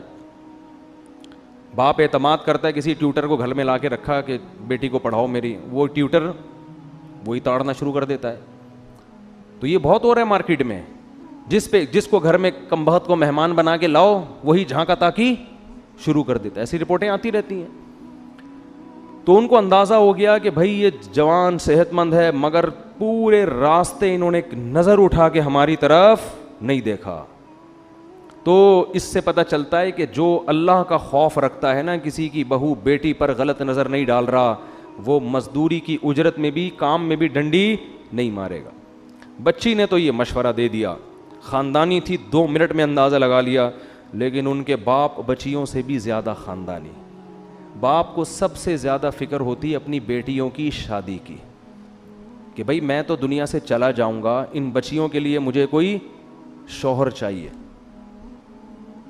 باپ اعتماد کرتا ہے کسی ٹیوٹر کو گھر میں لا کے رکھا کہ بیٹی کو پڑھاؤ میری, وہ ٹیوٹر وہی تاڑنا شروع کر دیتا ہے. تو یہ بہت ہو رہا ہے مارکیٹ میں. جس کو گھر میں کم بخت کو مہمان بنا کے لاؤ وہی جھانکا تاکی شروع کر دیتا ہے. ایسی رپورٹیں آتی رہتی ہیں. تو ان کو اندازہ ہو گیا کہ بھائی یہ جوان صحت مند ہے, مگر پورے راستے انہوں نے ایک نظر اٹھا کے ہماری طرف نہیں دیکھا. تو اس سے پتہ چلتا ہے کہ جو اللہ کا خوف رکھتا ہے نا, کسی کی بہو بیٹی پر غلط نظر نہیں ڈال رہا, وہ مزدوری کی اجرت میں بھی, کام میں بھی ڈنڈی نہیں مارے گا. بچی نے تو یہ مشورہ دے دیا, خاندانی تھی, 2 منٹ میں اندازہ لگا لیا. لیکن ان کے باپ بچیوں سے بھی زیادہ خاندانی. باپ کو سب سے زیادہ فکر ہوتی اپنی بیٹیوں کی شادی کی. کہ بھائی میں تو دنیا سے چلا جاؤں گا, ان بچیوں کے لیے مجھے کوئی شوہر چاہیے.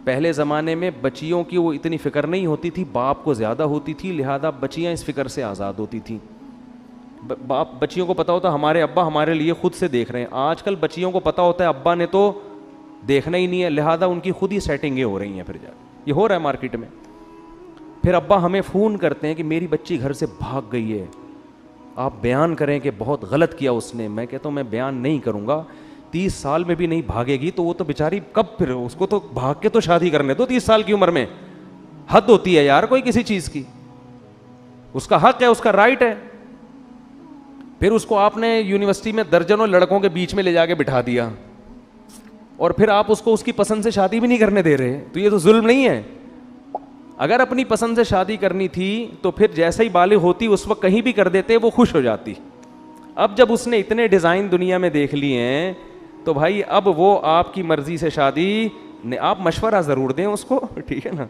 پہلے زمانے میں بچیوں کی وہ اتنی فکر نہیں ہوتی تھی, باپ کو زیادہ ہوتی تھی, لہذا بچیاں اس فکر سے آزاد ہوتی تھیں. باپ بچیوں کو پتہ ہوتا ہمارے ابا ہمارے لیے خود سے دیکھ رہے ہیں. آج کل بچیوں کو پتہ ہوتا ہے ابا نے تو دیکھنا ہی نہیں ہے, لہذا ان کی خود ہی سیٹنگیں ہو رہی ہیں. پھر یہ ہو رہا ہے مارکیٹ میں. پھر ابا ہمیں فون کرتے ہیں کہ میری بچی گھر سے بھاگ گئی ہے, آپ بیان کریں کہ بہت غلط کیا اس نے. میں کہتا ہوں میں بیان نہیں کروں گا, 30 سال میں بھی نہیں بھاگے گی تو وہ تو بیچاری کب, پھر اس کو تو بھاگ کے تو شادی کرنے دو 30 سال کی عمر میں. حد ہوتی ہے یار کوئی کسی چیز کی, اس کا حق ہے, اس کا رائٹ ہے. پھر اس کو آپ نے یونیورسٹی میں درجنوں لڑکوں کے بیچ میں لے جا کے بٹھا دیا, اور پھر آپ اس کو اس کی پسند سے شادی بھی نہیں کرنے دے رہے, تو یہ تو ظلم نہیں ہے؟ اگر اپنی پسند سے شادی کرنی تھی تو پھر جیسا ہی بالغ ہوتی اس وقت کہیں بھی کر دیتے, وہ خوش ہو جاتی. اب جب اس نے اتنے ڈیزائن دنیا میں دیکھ لیے ہیں تو بھائی اب وہ آپ کی مرضی سے شادی, آپ مشورہ ضرور دیں اس کو, ٹھیک ہے نا,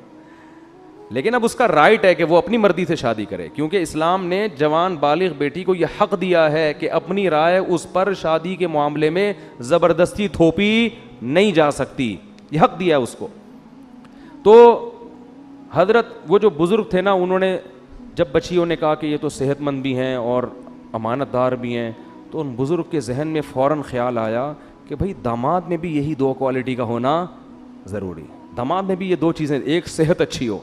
لیکن اب اس کا رائٹ ہے کہ وہ اپنی مرضی سے شادی کرے, کیونکہ اسلام نے جوان بالغ بیٹی کو یہ حق دیا ہے کہ اپنی رائے اس پر شادی کے معاملے میں زبردستی تھوپی نہیں جا سکتی, یہ حق دیا ہے اس کو. تو حضرت وہ جو بزرگ تھے نا, انہوں نے جب بچیوں نے کہا کہ یہ تو صحت مند بھی ہیں اور امانت دار بھی ہیں, تو ان بزرگ کے ذہن میں فوراً خیال آیا کہ بھائی داماد میں بھی یہی 2 کوالٹی کا ہونا ضروری. داماد میں بھی یہ 2 چیزیں, ایک صحت اچھی ہو,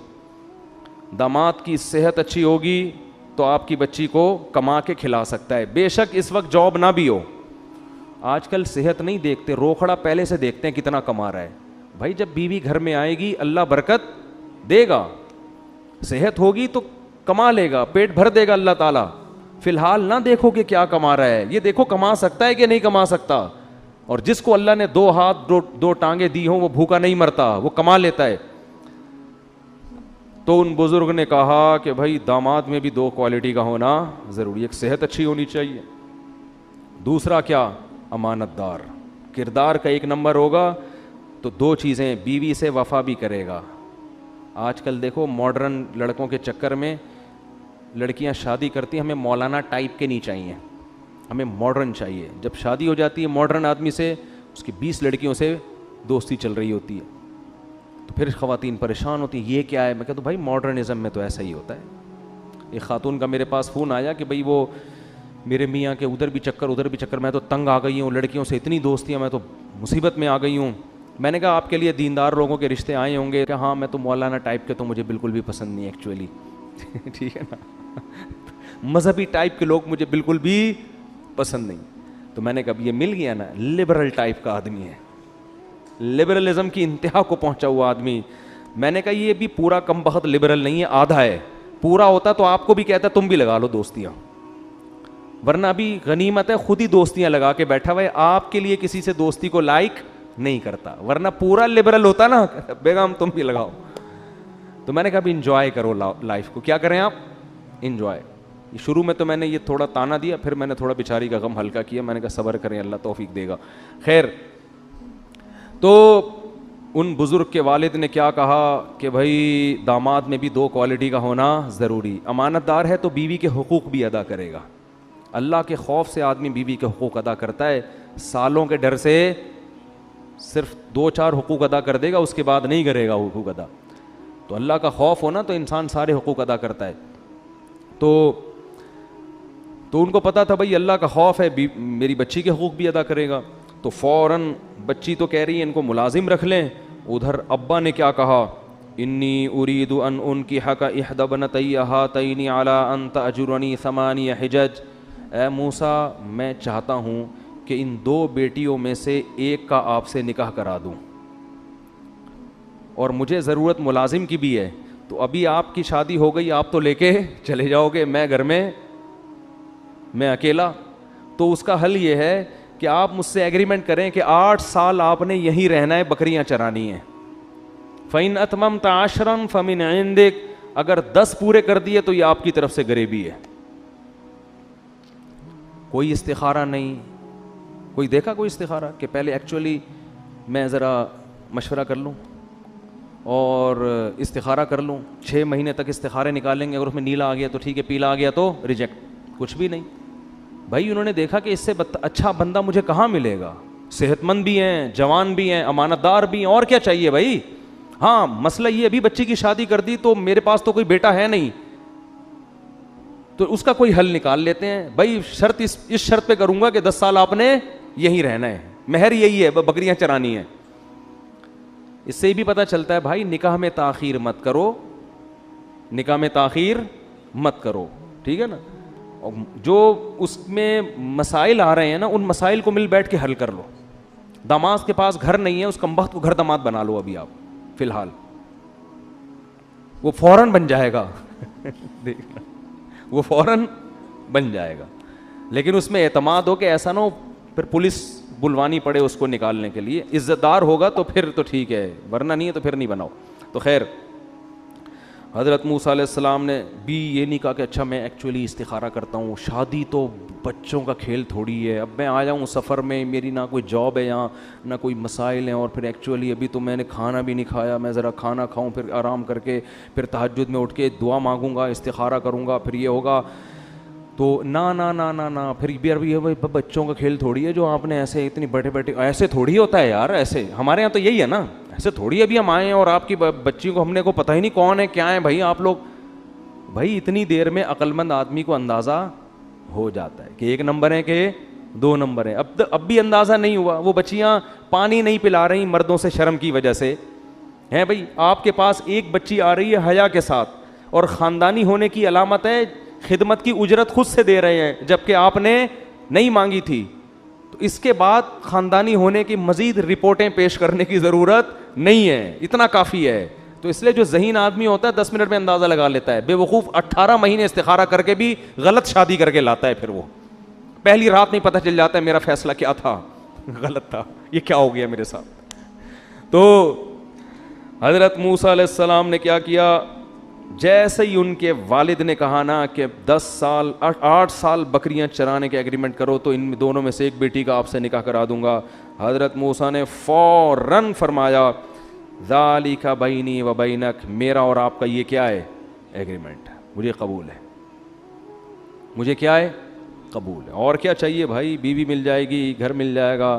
داماد کی صحت اچھی ہوگی تو آپ کی بچی کو کما کے کھلا سکتا ہے, بے شک اس وقت جاب نہ بھی ہو. آج کل صحت نہیں دیکھتے, روکھڑا پہلے سے دیکھتے ہیں کتنا کما رہا ہے. بھائی جب بیوی گھر میں آئے گی اللہ برکت دے گا, صحت ہوگی تو کما لے گا, پیٹ بھر دے گا اللہ تعالیٰ. فی الحال نہ دیکھو کہ کیا کما رہا ہے, یہ دیکھو کما سکتا ہے کہ نہیں کما سکتا. اور جس کو اللہ نے 2 ہاتھ 2 ٹانگیں دی ہوں وہ بھوکا نہیں مرتا, وہ کما لیتا ہے. تو ان بزرگ نے کہا کہ بھائی داماد میں بھی 2 کوالٹی کا ہونا ضروری, ایک صحت اچھی ہونی چاہیے, دوسرا کیا, امانت دار. کردار کا 1 نمبر ہوگا تو 2 چیزیں, بیوی سے وفا بھی کرے گا. آج کل دیکھو ماڈرن لڑکوں کے چکر میں لڑکیاں شادی کرتی ہیں, ہمیں مولانا ٹائپ کے نہیں چاہیے, ہمیں ماڈرن چاہیے. جب شادی ہو جاتی ہے ماڈرن آدمی سے, اس کی 20 لڑکیوں سے دوستی چل رہی ہوتی ہے, تو پھر خواتین پریشان ہوتی ہیں, یہ کیا ہے. میں کہتا ہوں بھائی ماڈرنزم میں تو ایسا ہی ہوتا ہے. ایک خاتون کا میرے پاس فون آیا کہ بھئی وہ میرے میاں کے ادھر بھی چکر, میں تو تنگ آ گئی ہوں, لڑکیوں سے اتنی دوستیاں, میں تو مصیبت میں آ گئی ہوں. میں نے کہا آپ کے لیے دیندار لوگوں کے رشتے آئے ہوں گے, کہ ہاں میں تو مولانا ٹائپ کے تو مجھے بالکل بھی پسند نہیں ایکچولی, ٹھیک ہے نا, مذہبی ٹائپ کے لوگ مجھے بالکل بھی پسند نہیں. تو میں نے کہا یہ مل گیا نا, لبرل ٹائپ کا آدمی ہے, لبرلزم کی انتہا کو پہنچا ہوا آدمی. میں نے کہا یہ بھی پورا کم بخت لبرل نہیں ہے, آدھا ہے. پورا ہوتا تو آپ کو بھی کہتا تم بھی لگا لو دوستیاں, ورنہ ابھی غنیمت ہے خود ہی دوستیاں لگا کے بیٹھا ہوا ہے, آپ کے لیے کسی سے دوستی کو لائک نہیں کرتا, ورنہ پورا لبرل ہوتا نا, بیگم تم بھی لگاؤ. تو میں نے کہا ابھی انجوائے کرو لائف کو. کیا کریں آپ, انجوائے. شروع میں تو میں نے یہ تھوڑا تانا دیا, پھر میں نے تھوڑا بیچاری کا غم ہلکا کیا, میں نے کہا صبر کریں اللہ توفیق دے گا. خیر, تو ان بزرگ کے والد نے کیا کہا کہ بھائی داماد میں بھی 2 کوالٹی کا ہونا ضروری. امانت دار ہے تو بیوی کے حقوق بھی ادا کرے گا. اللہ کے خوف سے آدمی بیوی کے حقوق ادا کرتا ہے, سالوں کے ڈر سے صرف 2-4 حقوق ادا کر دے گا, اس کے بعد نہیں کرے گا حقوق ادا. تو اللہ کا خوف ہونا تو انسان سارے حقوق ادا کرتا ہے. تو ان کو پتا تھا بھائی اللہ کا خوف ہے, میری بچی کے حقوق بھی ادا کرے گا. تو فوراً بچی تو کہہ رہی ہے ان کو ملازم رکھ لیں. ادھر ابا نے کیا کہا, انی ارید ان انکحک احدی بنتی ہاتین علی ان تأجرنی 8 حجج. اے موسیٰ میں چاہتا ہوں کہ ان 2 بیٹیوں میں سے ایک کا آپ سے نکاح کرا دوں, اور مجھے ضرورت ملازم کی بھی ہے. تو ابھی آپ کی شادی ہو گئی, آپ تو لے کے چلے جاؤ گے, میں گھر میں اکیلا. تو اس کا حل یہ ہے کہ آپ مجھ سے ایگریمنٹ کریں کہ 8 سال آپ نے یہیں رہنا ہے, بکریاں چرانی ہیں. فَإِنْ أَتْمَمْتَ عَشْرًا فَمِنْ عِنْدِكَ, اگر 10 پورے کر دیے تو یہ آپ کی طرف سے غریبی ہے. کوئی استخارہ نہیں, کوئی دیکھا کوئی استخارہ کہ پہلے ایکچولی میں ذرا مشورہ کر لوں اور استخارہ کر لوں, 6 مہینے تک استخارے نکالیں گے, اگر اس میں نیلا آ گیا تو ٹھیک ہے, پیلا آ گیا تو ریجیکٹ. کچھ بھی نہیں. بھائی انہوں نے دیکھا کہ اس سے اچھا بندہ مجھے کہاں ملے گا, صحت مند بھی ہیں, جوان بھی ہیں, امانت دار بھی ہیں, اور کیا چاہیے بھائی. ہاں مسئلہ یہ, ابھی بچی کی شادی کر دی تو میرے پاس تو کوئی بیٹا ہے نہیں, تو اس کا کوئی حل نکال لیتے ہیں. بھائی شرط اس شرط پہ کروں گا کہ 10 سال آپ نے یہیں رہنا ہے, مہر یہی ہے, بکریاں چرانی ہیں. اس سے بھی پتہ چلتا ہے بھائی نکاح میں تاخیر مت کرو, نکاح میں تاخیر مت کرو, ٹھیک ہے نا. جو اس میں مسائل آ رہے ہیں نا, ان مسائل کو مل بیٹھ کے حل کر لو. داماد کے پاس گھر نہیں ہے, اس کمبخت کو گھر داماد بنا لو ابھی آپ فی الحال, وہ فوراً بن جائے گا دیکھنا, وہ فوراً بن جائے گا. لیکن اس میں اعتماد ہو کہ ایسا نہ ہو پھر پولیس بلوانی پڑے اس کو نکالنے کے لیے. عزت دار ہوگا تو پھر تو ٹھیک ہے, ورنہ نہیں ہے تو پھر نہیں بناؤ. تو خیر حضرت موسیٰ علیہ السلام نے بھی یہ نہیں کہا کہ اچھا میں ایکچولی استخارہ کرتا ہوں, شادی تو بچوں کا کھیل تھوڑی ہے, اب میں آ جاؤں سفر میں, میری نہ کوئی جاب ہے یہاں نہ کوئی مسائل ہیں, اور پھر ایکچولی ابھی تو میں نے کھانا بھی نہیں کھایا, میں ذرا کھانا کھاؤں پھر آرام کر کے پھر تہجد میں اٹھ کے دعا مانگوں گا, استخارہ کروں گا, پھر یہ ہوگا. تو نہ پھر بھی بچوں کا کھیل تھوڑی ہے جو آپ نے ایسے اتنی بیٹھے ایسے تھوڑی ہوتا ہے یار, ایسے ہمارے یہاں تو یہی ہے نا, ایسے تھوڑی ابھی ہم آئے ہیں اور آپ کی بچیوں کو ہم نے کو پتہ ہی نہیں کون ہے کیا ہے. بھائی آپ لوگ, بھائی اتنی دیر میں عقل مند آدمی کو اندازہ ہو جاتا ہے کہ 1 نمبر ہے کہ 2 نمبر ہے. اب بھی اندازہ نہیں ہوا, وہ بچیاں پانی نہیں پلا رہی مردوں سے شرم کی وجہ سے ہیں. بھائی آپ کے پاس ایک بچی آ رہی ہے حیا کے ساتھ, اور خاندانی ہونے کی علامت ہے خدمت کی اجرت خود سے دے رہے ہیں جبکہ آپ نے نہیں مانگی تھی, تو اس کے بعد خاندانی ہونے کی مزید رپورٹیں پیش کرنے کی ضرورت نہیں ہے, اتنا کافی ہے. تو اس لیے جو ذہین آدمی ہوتا ہے 10 منٹ میں اندازہ لگا لیتا ہے, بے وقوف 18 مہینے استخارہ کر کے بھی غلط شادی کر کے لاتا ہے, پھر وہ پہلی رات نہیں پتہ چل جاتا ہے میرا فیصلہ کیا تھا, غلط تھا, یہ کیا ہو گیا میرے ساتھ. تو حضرت موسیٰ علیہ السلام نے کیا کیا, جیسے ہی ان کے والد نے کہا نا کہ 8 سال بکریاں چرانے کے ایگریمنٹ کرو تو ان دونوں میں سے ایک بیٹی کا آپ سے نکاح کرا دوں گا, حضرت موسیٰ نے فوراً فرمایا ذالک بینی و بینک, میرا اور آپ کا یہ کیا ہے ایگریمنٹ, مجھے قبول ہے, مجھے کیا ہے قبول ہے. اور کیا چاہیے بھائی, بیوی مل جائے گی, گھر مل جائے گا,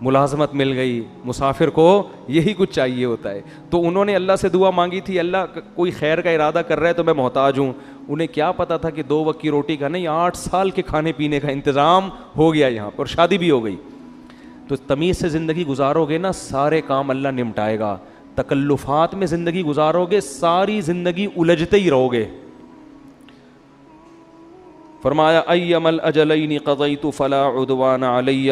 ملازمت مل گئی, مسافر کو یہی کچھ چاہیے ہوتا ہے. تو انہوں نے اللہ سے دعا مانگی تھی, اللہ کوئی خیر کا ارادہ کر رہا ہے تو میں محتاج ہوں. انہیں کیا پتا تھا کہ 2 وقت کی روٹی کا نہیں, 8 سال کے کھانے پینے کا انتظام ہو گیا یہاں پر, شادی بھی ہو گئی. تو تمیز سے زندگی گزارو گے نا, سارے کام اللہ نمٹائے گا. تکلفات میں زندگی گزارو گے, ساری زندگی الجھتے ہی رہو گے. فرمایا ایم الاجلین قضیت فلا عدوان علی,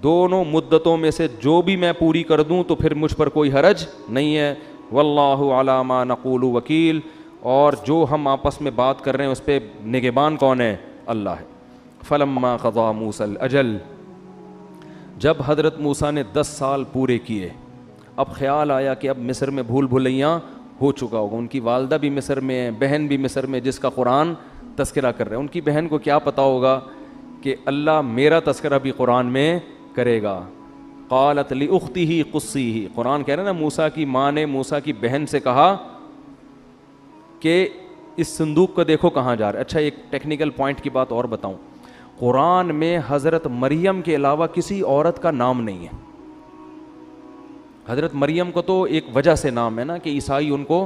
دونوں مدتوں میں سے جو بھی میں پوری کر دوں تو پھر مجھ پر کوئی حرج نہیں ہے. واللہ علی ما نقول وکیل, اور جو ہم آپس میں بات کر رہے ہیں اس پہ نگہبان کون ہے, اللہ ہے. فلما قضا موسیٰ الاجل, جب حضرت موسیٰ نے 10 سال پورے کیے, اب خیال آیا کہ اب مصر میں بھول بھلیاں ہو چکا ہوگا. ان کی والدہ بھی مصر میں ہے, بہن بھی مصر میں, جس کا قرآن تذکرہ کر رہے ہیں. ان کی بہن کو کیا پتا ہوگا کہ اللہ میرا تذکرہ بھی قرآن میں کرے گا. قالت لاختہ قصیہ, قرآن کہہ رہے ہیں نا, موسیٰ کی ماں نے موسیٰ کی بہن سے کہا کہ اس صندوق کو دیکھو کہاں جا رہا ہے. اچھا ایک ٹیکنیکل پوائنٹ کی بات اور بتاؤں, قرآن میں حضرت مریم کے علاوہ کسی عورت کا نام نہیں ہے. حضرت مریم کو تو ایک وجہ سے نام ہے نا کہ عیسائی ان کو,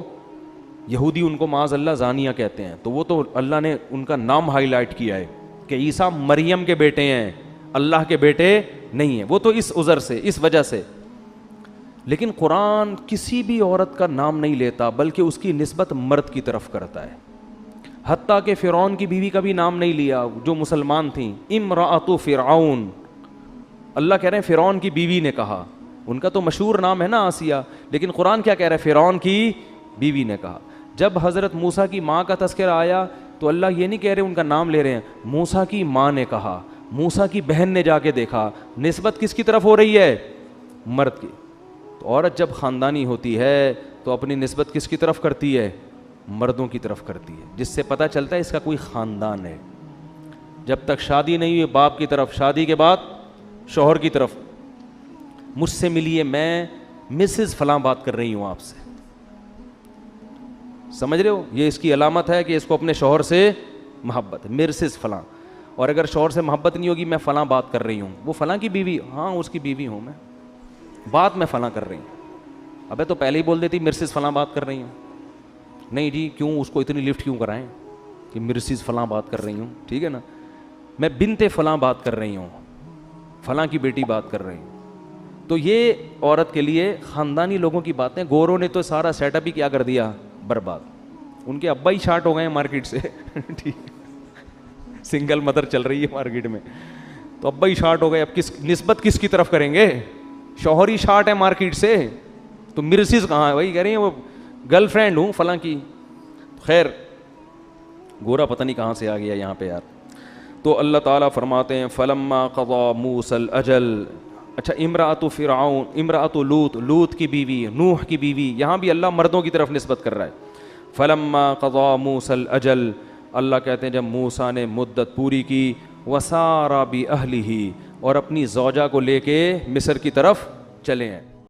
یہودی ان کو معاذ اللہ زانیہ کہتے ہیں, تو وہ تو اللہ نے ان کا نام ہائی لائٹ کیا ہے کہ عیسیٰ مریم کے بیٹے ہیں, اللہ کے بیٹے نہیں ہیں. وہ تو اس عذر سے, اس وجہ سے. لیکن قرآن کسی بھی عورت کا نام نہیں لیتا بلکہ اس کی نسبت مرد کی طرف کرتا ہے. حتیٰ کہ فرعون کی بیوی کا بھی نام نہیں لیا جو مسلمان تھیں, امرأۃ فرعون. اللہ کہہ رہے ہیں فرعون کی بیوی نے کہا, ان کا تو مشہور نام ہے نا آسیہ, لیکن قرآن کیا کہہ رہا ہے, فرعون کی بیوی نے کہا. جب حضرت موسیٰ کی ماں کا تذکرہ آیا تو اللہ یہ نہیں کہہ رہے ان کا نام لے رہے ہیں, موسیٰ کی ماں نے کہا, موسیٰ کی بہن نے جا کے دیکھا. نسبت کس کی طرف ہو رہی ہے, مرد کی. تو عورت جب خاندانی ہوتی ہے تو اپنی نسبت کس کی طرف کرتی ہے, مردوں کی طرف کرتی ہے, جس سے پتہ چلتا ہے اس کا کوئی خاندان ہے. جب تک شادی نہیں ہوئی باپ کی طرف, شادی کے بعد شوہر کی طرف, مجھ سے ملیے, میں مسز فلاں بات کر رہی ہوں آپ سے. سمجھ رہے ہو, یہ اس کی علامت ہے کہ اس کو اپنے شوہر سے محبت ہے, مسز فلاں. اور اگر شوہر سے محبت نہیں ہوگی، میں فلاں بات کر رہی ہوں، وہ فلاں کی بیوی، ہاں اس کی بیوی ہوں میں، بات میں فلاں کر رہی ہوں. ابے تو پہلے ہی بول دیتی مرسز فلاں بات کر رہی ہوں. نہیں جی، کیوں اس کو اتنی لفٹ کیوں کرائیں کہ مرسز فلاں بات کر رہی ہوں، ٹھیک ہے نا، میں بنت فلاں بات کر رہی ہوں، فلاں کی بیٹی بات کر رہی ہوں. تو یہ عورت کے لیے خاندانی لوگوں کی باتیں. گوروں نے تو سارا سیٹ اپ ہی کیا کر دیا، برباد. ان کے ابا ہی شارٹ ہو گئے ہیں مارکیٹ سے ٹھیک، سنگل مدر چل رہی ہے مارکیٹ میں، تو ابا ہی شارٹ ہو گئے. اب نسبت کس کی طرف کریں گے؟ شوہر ہی شارٹ ہے مارکیٹ سے، تو مرسز کہاں ہے؟ وہی کہہ رہی ہیں وہ گرل فرینڈ ہوں فلاں کی. خیر، گورا پتہ نہیں کہاں سے آ گیا یہاں پہ یار. تو اللہ تعالیٰ فرماتے ہیں فلما قضا موسیٰ الاجل. اچھا، امرأۃ فرعون، امرأۃ لوط، لوط کی بیوی، نوح کی بیوی، یہاں بھی اللہ مردوں کی طرف نسبت کر رہا ہے. فلما قضا موسیٰ الاجل، اللہ کہتے ہیں جب موسیٰ نے مدت پوری کی، وسارا بأہلہ، اور اپنی زوجہ کو لے کے مصر کی طرف چلے ہیں.